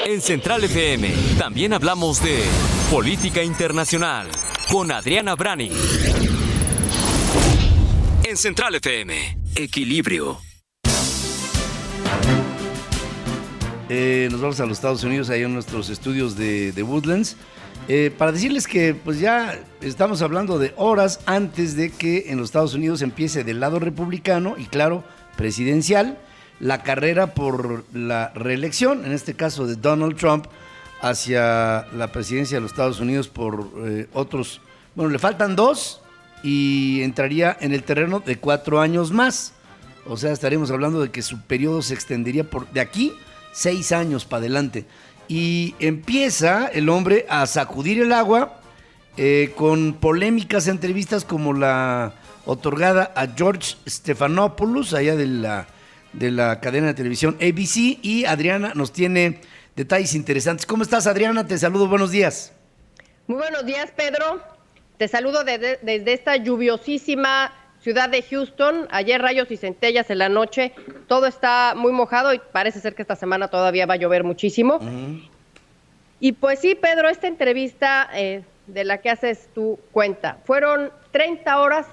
En Central FM también hablamos de política internacional con Adriana Brani. En Central FM, Equilibrio. Nos vamos a los Estados Unidos, ahí en nuestros estudios de Woodlands, para decirles que pues ya estamos hablando de horas antes de que en los Estados Unidos empiece del lado republicano y claro, presidencial, la carrera por la reelección, en este caso de Donald Trump, hacia la presidencia de los Estados Unidos por otros, bueno, le faltan 2 y entraría en el terreno de 4 años más. O sea, estaremos hablando de que su periodo se extendería de aquí 6 años para adelante. Y empieza el hombre a sacudir el agua con polémicas entrevistas como la otorgada a George Stephanopoulos, allá de la cadena de televisión ABC. Y Adriana nos tiene detalles interesantes. ¿Cómo estás, Adriana? Te saludo, buenos días. Muy buenos días, Pedro. Te saludo desde esta lluviosísima ciudad de Houston. Ayer rayos y centellas en la noche, todo está muy mojado y parece ser que esta semana todavía va a llover muchísimo. Y pues sí, Pedro, esta entrevista de la que haces tu cuenta, fueron 30 horas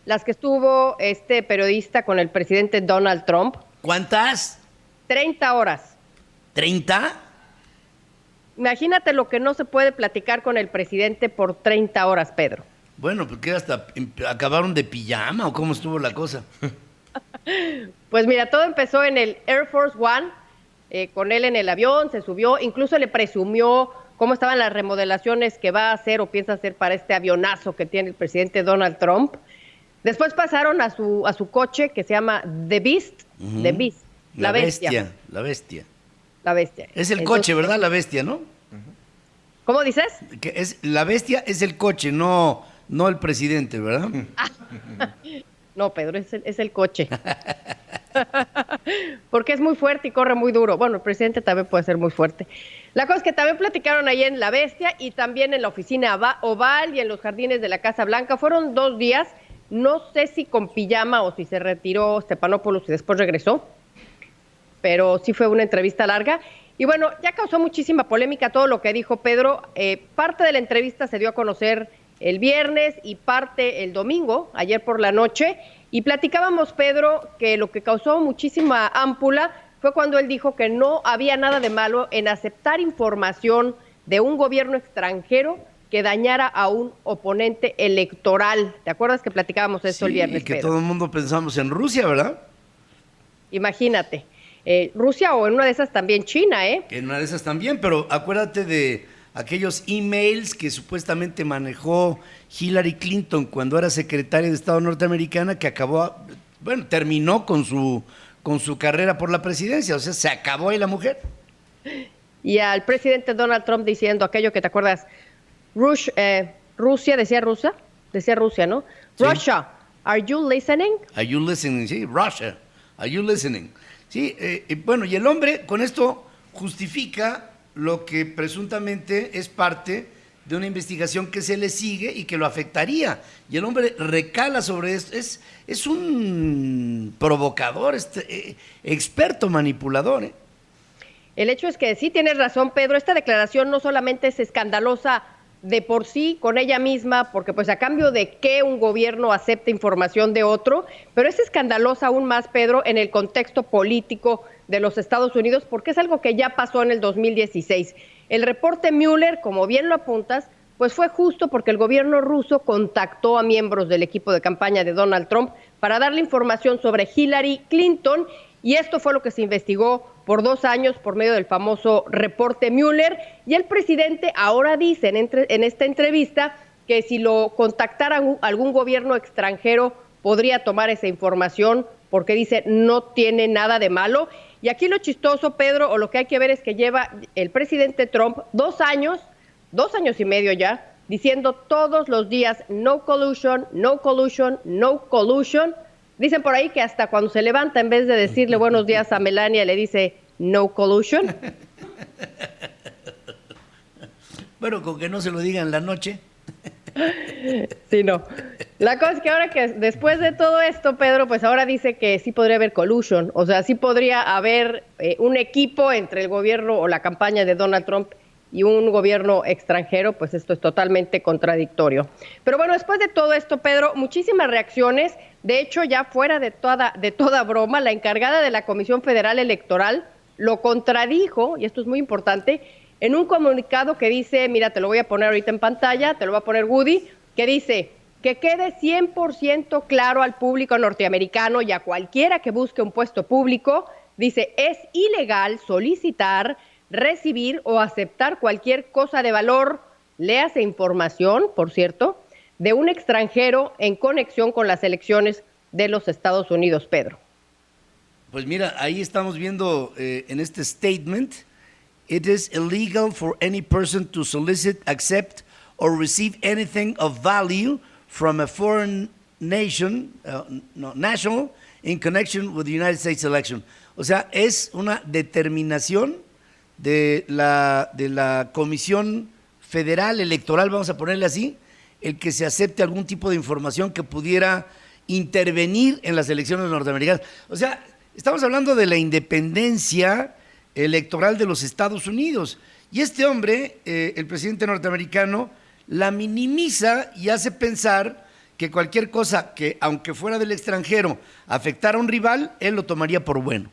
las que estuvo este periodista con el presidente Donald Trump. ¿Cuántas? 30 horas. ¿30? Imagínate lo que no se puede platicar con el presidente por 30 horas, Pedro. Bueno, porque hasta acabaron de pijama, ¿o cómo estuvo la cosa? Pues mira, todo empezó en el Air Force One, con él en el avión, se subió, incluso le presumió cómo estaban las remodelaciones que va a hacer o piensa hacer para este avionazo que tiene el presidente Donald Trump. Después pasaron a su coche que se llama The Beast, The Beast, la bestia. La bestia. La bestia. Es el coche, ¿verdad? La bestia, ¿no? ¿Cómo dices? Que la bestia es el coche, no el presidente, ¿verdad? No, Pedro, es el coche. Porque es muy fuerte y corre muy duro. Bueno, el presidente también puede ser muy fuerte. La cosa es que también platicaron ahí en La Bestia y también en la oficina Oval y en los jardines de la Casa Blanca. Fueron 2 días, no sé si con pijama o si se retiró Stephanopoulos y después regresó, pero sí fue una entrevista larga. Y bueno, ya causó muchísima polémica todo lo que dijo Pedro. Parte de la entrevista se dio a conocer el viernes y parte el domingo, ayer por la noche, y platicábamos, Pedro, que lo que causó muchísima ámpula fue cuando él dijo que no había nada de malo en aceptar información de un gobierno extranjero que dañara a un oponente electoral. ¿Te acuerdas que platicábamos esto el viernes, que Pedro? todo el mundo pensamos en Rusia, ¿verdad? Imagínate. Rusia o en una de esas también China, ¿eh? En una de esas también, pero acuérdate de aquellos emails que supuestamente manejó Hillary Clinton cuando era secretaria de Estado norteamericana, que terminó con su carrera por la presidencia, o sea, se acabó ahí la mujer. Y al presidente Donald Trump diciendo aquello que te acuerdas, Rusia, decía Rusia, ¿no? Sí. Russia, are you listening? Are you listening? Sí, Russia, are you listening? Sí, bueno, y el hombre con esto justifica lo que presuntamente es parte de una investigación que se le sigue y que lo afectaría. Y el hombre recala sobre esto. Es un provocador, experto manipulador, ¿eh? El hecho es que sí tienes razón, Pedro. Esta declaración no solamente es escandalosa de por sí con ella misma, porque pues a cambio de que un gobierno acepte información de otro, pero es escandalosa aún más, Pedro, en el contexto político de los Estados Unidos, porque es algo que ya pasó en el 2016. El reporte Mueller, como bien lo apuntas, pues fue justo porque el gobierno ruso contactó a miembros del equipo de campaña de Donald Trump para darle información sobre Hillary Clinton, y esto fue lo que se investigó por 2 años por medio del famoso reporte Mueller, y el presidente ahora dice en esta entrevista que si lo contactara algún gobierno extranjero podría tomar esa información porque dice no tiene nada de malo. Y aquí lo chistoso, Pedro, o lo que hay que ver es que lleva el presidente Trump 2 años y medio ya, diciendo todos los días no collusion, no collusion, no collusion. Dicen por ahí que hasta cuando se levanta, en vez de decirle buenos días a Melania, le dice no collusion. Bueno, con que no se lo diga en la noche. Sí, no. La cosa es que ahora que después de todo esto, Pedro, pues ahora dice que sí podría haber collusion, o sea, sí podría haber un equipo entre el gobierno o la campaña de Donald Trump y un gobierno extranjero, pues esto es totalmente contradictorio. Pero bueno, después de todo esto, Pedro, muchísimas reacciones. De hecho, ya fuera de toda broma, la encargada de la Comisión Federal Electoral lo contradijo, y esto es muy importante, en un comunicado que dice, mira, te lo voy a poner ahorita en pantalla, te lo va a poner Woody, que dice: que quede 100% claro al público norteamericano y a cualquiera que busque un puesto público, dice, es ilegal solicitar, recibir o aceptar cualquier cosa de valor, léase información, por cierto, de un extranjero en conexión con las elecciones de los Estados Unidos, Pedro. Pues mira, ahí estamos viendo en este statement, it is illegal for any person to solicit, accept or receive anything of value from a foreign nation, national, in connection with the United States election. O sea, es una determinación de la Comisión Federal Electoral, vamos a ponerle así, el que se acepte algún tipo de información que pudiera intervenir en las elecciones norteamericanas. O sea, estamos hablando de la independencia electoral de los Estados Unidos. Y este hombre, el presidente norteamericano, la minimiza y hace pensar que cualquier cosa que, aunque fuera del extranjero, afectara a un rival, él lo tomaría por bueno.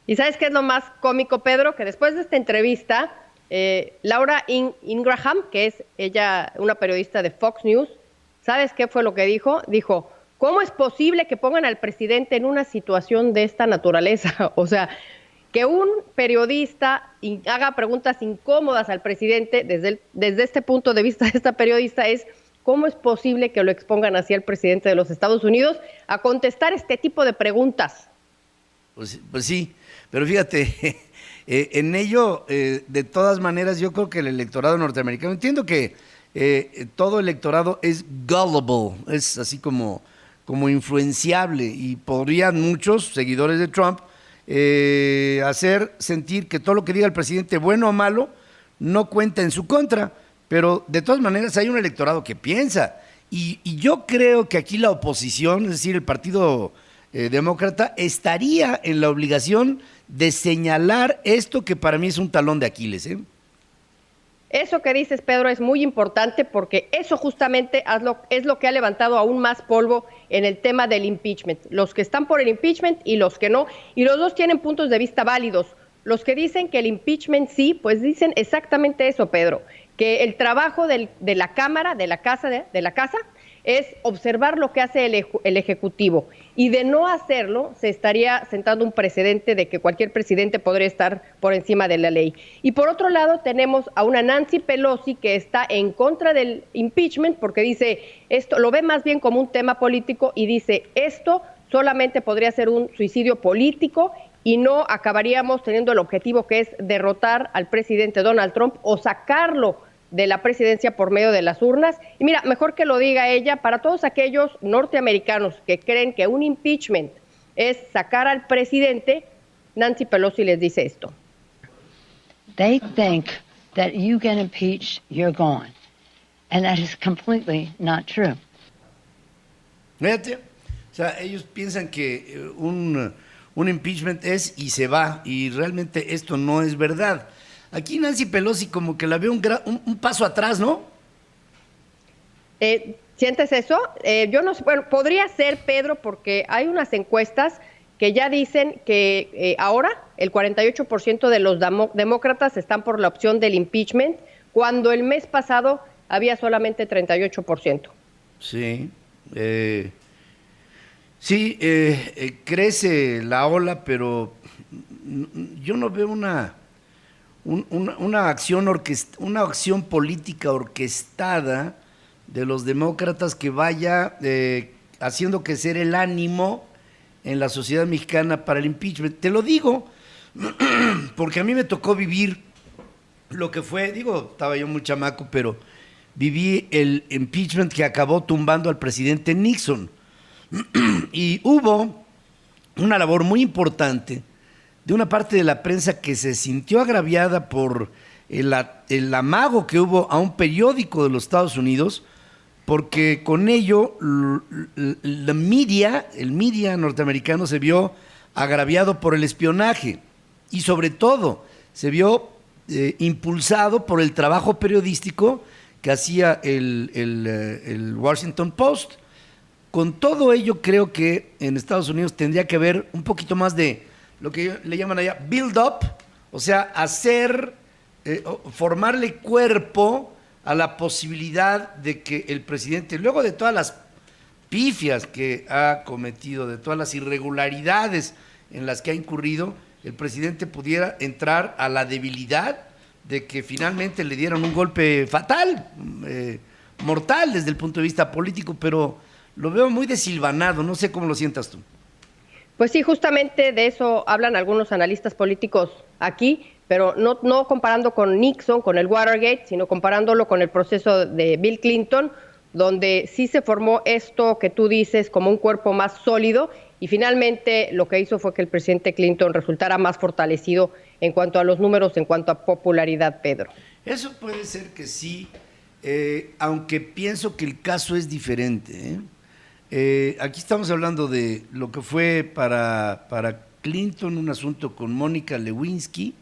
¿Y sabes qué es lo más cómico, Pedro? Que después de esta entrevista, Laura Ingraham, que es ella una periodista de Fox News, ¿sabes qué fue lo que dijo? Dijo, ¿cómo es posible que pongan al presidente en una situación de esta naturaleza? O sea, que un periodista haga preguntas incómodas al presidente, desde este punto de vista de esta periodista, es cómo es posible que lo expongan así al presidente de los Estados Unidos a contestar este tipo de preguntas. Pues sí, pero fíjate, en ello, de todas maneras, yo creo que el electorado norteamericano, entiendo que todo electorado es gullible, es así como influenciable, y podrían muchos seguidores de Trump hacer sentir que todo lo que diga el presidente, bueno o malo, no cuenta en su contra, pero de todas maneras hay un electorado que piensa, y yo creo que aquí la oposición, es decir, el partido demócrata, estaría en la obligación de señalar esto que para mí es un talón de Aquiles, ¿eh? Eso que dices, Pedro, es muy importante porque eso justamente es lo que ha levantado aún más polvo en el tema del impeachment. Los que están por el impeachment y los que no, y los dos tienen puntos de vista válidos. Los que dicen que el impeachment sí, pues dicen exactamente eso, Pedro, que el trabajo de la Cámara, de la Casa, es observar lo que hace el Ejecutivo, y de no hacerlo se estaría sentando un precedente de que cualquier presidente podría estar por encima de la ley. Y por otro lado tenemos a una Nancy Pelosi que está en contra del impeachment porque dice, esto lo ve más bien como un tema político, y dice, esto solamente podría ser un suicidio político y no acabaríamos teniendo el objetivo que es derrotar al presidente Donald Trump o sacarlo de la presidencia por medio de las urnas. Y mira, mejor que lo diga ella, para todos aquellos norteamericanos que creen que un impeachment es sacar al presidente, Nancy Pelosi les dice esto. They think that you get impeached, you're gone. And that is completely not true. Fíjate, o sea, ellos piensan que un impeachment es y se va, y realmente esto no es verdad. Aquí Nancy Pelosi como que la veo un paso atrás, ¿no? ¿Sientes eso? Yo no sé, bueno, podría ser, Pedro, porque hay unas encuestas que ya dicen que ahora el 48% de los demócratas están por la opción del impeachment, cuando el mes pasado había solamente 38%. Sí, crece la ola, pero yo no veo una acción política orquestada de los demócratas que vaya haciendo crecer el ánimo en la sociedad mexicana para el impeachment. Te lo digo porque a mí me tocó vivir lo que fue, estaba yo muy chamaco, pero viví el impeachment que acabó tumbando al presidente Nixon. Y hubo una labor muy importante de una parte de la prensa que se sintió agraviada por el amago que hubo a un periódico de los Estados Unidos porque con ello el media norteamericano se vio agraviado por el espionaje y sobre todo se vio impulsado por el trabajo periodístico que hacía el Washington Post. Con todo ello creo que en Estados Unidos tendría que haber un poquito más de lo que le llaman allá build up, o sea, formarle cuerpo a la posibilidad de que el presidente, luego de todas las pifias que ha cometido, de todas las irregularidades en las que ha incurrido, el presidente pudiera entrar a la debilidad de que finalmente le dieran un golpe fatal, mortal desde el punto de vista político, pero lo veo muy desilvanado, no sé cómo lo sientas tú. Pues sí, justamente de eso hablan algunos analistas políticos aquí, pero no comparando con Nixon, con el Watergate, sino comparándolo con el proceso de Bill Clinton, donde sí se formó esto que tú dices como un cuerpo más sólido y finalmente lo que hizo fue que el presidente Clinton resultara más fortalecido en cuanto a los números, en cuanto a popularidad, Pedro. Eso puede ser que sí, aunque pienso que el caso es diferente. Aquí estamos hablando de lo que fue para Clinton un asunto con Mónica Lewinsky,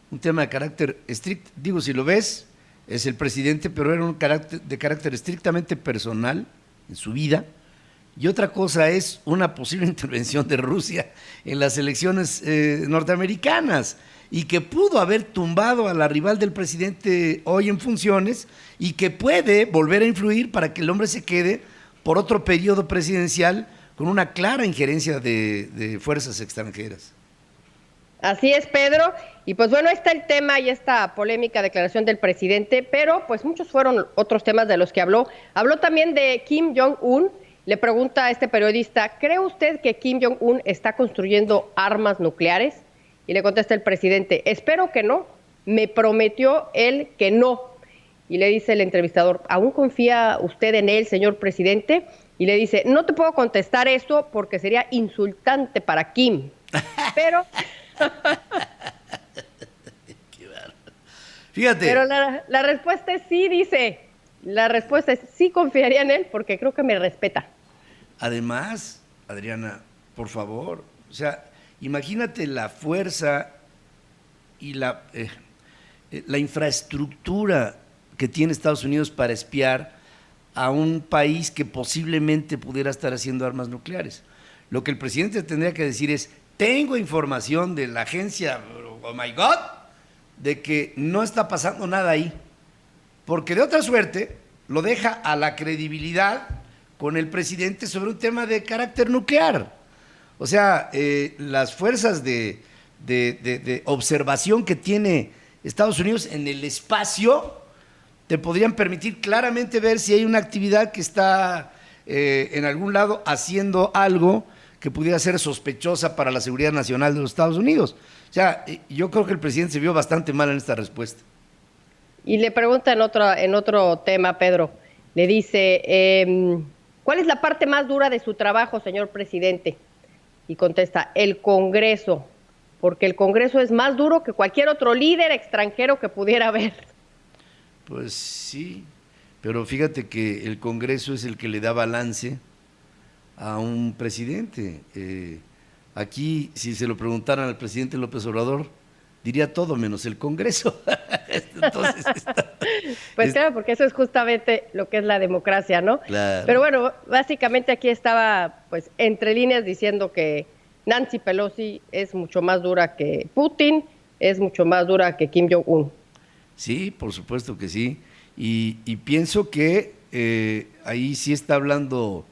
un tema de carácter estricto, digo, si lo ves, es el presidente, pero era de carácter estrictamente personal en su vida, y otra cosa es una posible intervención de Rusia en las elecciones norteamericanas, y que pudo haber tumbado a la rival del presidente hoy en funciones, y que puede volver a influir para que el hombre se quede por otro periodo presidencial con una clara injerencia de fuerzas extranjeras. Así es, Pedro. Y pues bueno, está el tema y esta polémica declaración del presidente, pero pues muchos fueron otros temas de los que habló. Habló también de Kim Jong-un. Le pregunta a este periodista, ¿cree usted que Kim Jong-un está construyendo armas nucleares? Y le contesta el presidente, espero que no. Me prometió él que no. Y le dice el entrevistador, ¿aún confía usted en él, señor presidente? Y le dice, no te puedo contestar eso porque sería insultante para Kim. Pero... Fíjate. Pero la respuesta es sí, dice. La respuesta es sí confiaría en él porque creo que me respeta. Además, Adriana, por favor, o sea, imagínate la fuerza y la infraestructura que tiene Estados Unidos para espiar a un país que posiblemente pudiera estar haciendo armas nucleares. Lo que el presidente tendría que decir es, tengo información de la agencia, oh my God, de que no está pasando nada ahí, porque de otra suerte lo deja a la credibilidad con el presidente sobre un tema de carácter nuclear. O sea, las fuerzas de observación que tiene Estados Unidos en el espacio te podrían permitir claramente ver si hay una actividad que está en algún lado haciendo algo que pudiera ser sospechosa para la seguridad nacional de los Estados Unidos. O sea, yo creo que el presidente se vio bastante mal en esta respuesta. Y le pregunta en otro tema, Pedro, le dice, ¿cuál es la parte más dura de su trabajo, señor presidente? Y contesta, el Congreso, porque el Congreso es más duro que cualquier otro líder extranjero que pudiera haber. Pues sí, pero fíjate que el Congreso es el que le da balance a un presidente. Aquí, si se lo preguntaran al presidente López Obrador, diría todo menos el Congreso. Entonces, pues claro, porque eso es justamente lo que es la democracia, ¿no? Claro. Pero bueno, básicamente aquí estaba, pues, entre líneas diciendo que Nancy Pelosi es mucho más dura que Putin, es mucho más dura que Kim Jong-un. Sí, por supuesto que sí. Y pienso que ahí sí está hablando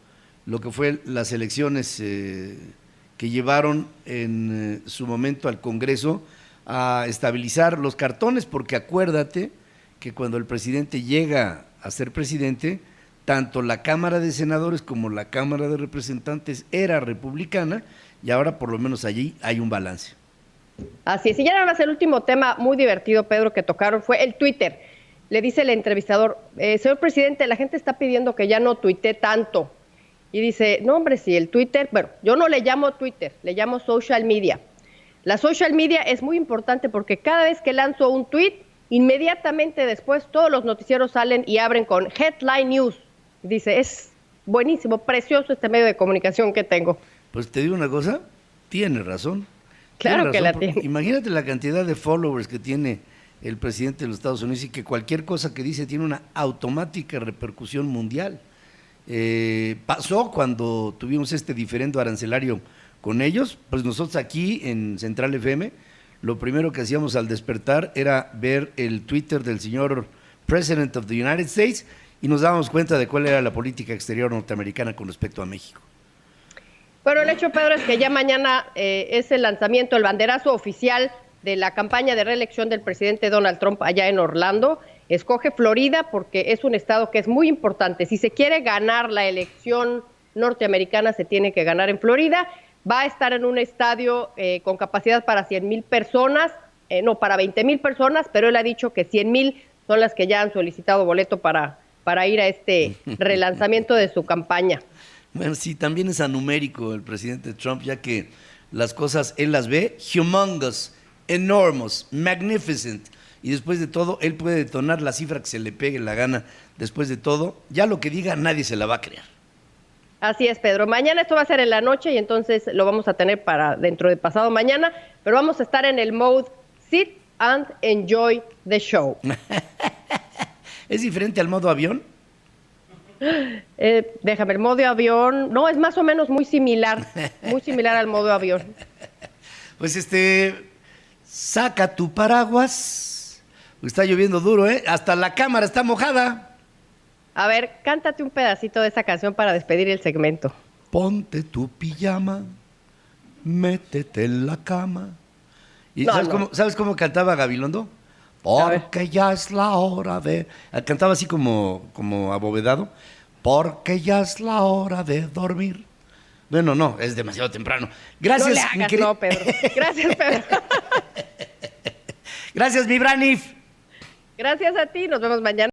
lo que fue las elecciones que llevaron en su momento al Congreso a estabilizar los cartones, porque acuérdate que cuando el presidente llega a ser presidente, tanto la Cámara de Senadores como la Cámara de Representantes era republicana y ahora por lo menos allí hay un balance. Así es, y ya nada más el último tema muy divertido, Pedro, que tocaron fue el Twitter. Le dice el entrevistador, señor presidente, la gente está pidiendo que ya no tuitee tanto. Y dice, no hombre, si el Twitter, bueno, yo no le llamo Twitter, le llamo social media. La social media es muy importante porque cada vez que lanzo un tweet, inmediatamente después todos los noticieros salen y abren con Headline News. Dice, es buenísimo, precioso este medio de comunicación que tengo. Pues te digo una cosa, tiene razón. Claro que la porque tiene. Imagínate la cantidad de followers que tiene el presidente de los Estados Unidos y que cualquier cosa que dice tiene una automática repercusión mundial. Pasó cuando tuvimos este diferendo arancelario con ellos, pues nosotros aquí en Central FM, lo primero que hacíamos al despertar era ver el Twitter del señor President of the United States y nos dábamos cuenta de cuál era la política exterior norteamericana con respecto a México. Bueno, el hecho, Pedro, es que ya mañana es el lanzamiento, el banderazo oficial de la campaña de reelección del presidente Donald Trump allá en Orlando. Escoge Florida porque es un estado que es muy importante. Si se quiere ganar la elección norteamericana, se tiene que ganar en Florida. Va a estar en un estadio con capacidad para 100,000 personas, no, para 20,000 personas, pero él ha dicho que 100,000 son las que ya han solicitado boleto para ir a este relanzamiento de su campaña. Bueno, sí, también es anumérico el presidente Trump, ya que las cosas él las ve humongous, enormous, magnificent, y después de todo, él puede detonar la cifra que se le pegue la gana. Después de todo, ya lo que diga, nadie se la va a creer. Así es, Pedro. Mañana esto va a ser en la noche y entonces lo vamos a tener para dentro de pasado mañana, pero vamos a estar en el mode sit and enjoy the show. ¿Es diferente al modo avión? Déjame, el modo avión, no, es más o menos muy similar al modo avión. Pues saca tu paraguas. Está lloviendo duro, ¿eh? Hasta la cámara está mojada. A ver, cántate un pedacito de esa canción para despedir el segmento. Ponte tu pijama, métete en la cama. ¿Y No, ¿sabes cómo cantaba Gabilondo? Porque ya es la hora de... Cantaba así como abovedado. Porque ya es la hora de dormir. Bueno, no, es demasiado temprano. Gracias, no le hagas, no, Pedro. Gracias, Pedro. Gracias, mi Branif. Gracias a ti, nos vemos mañana.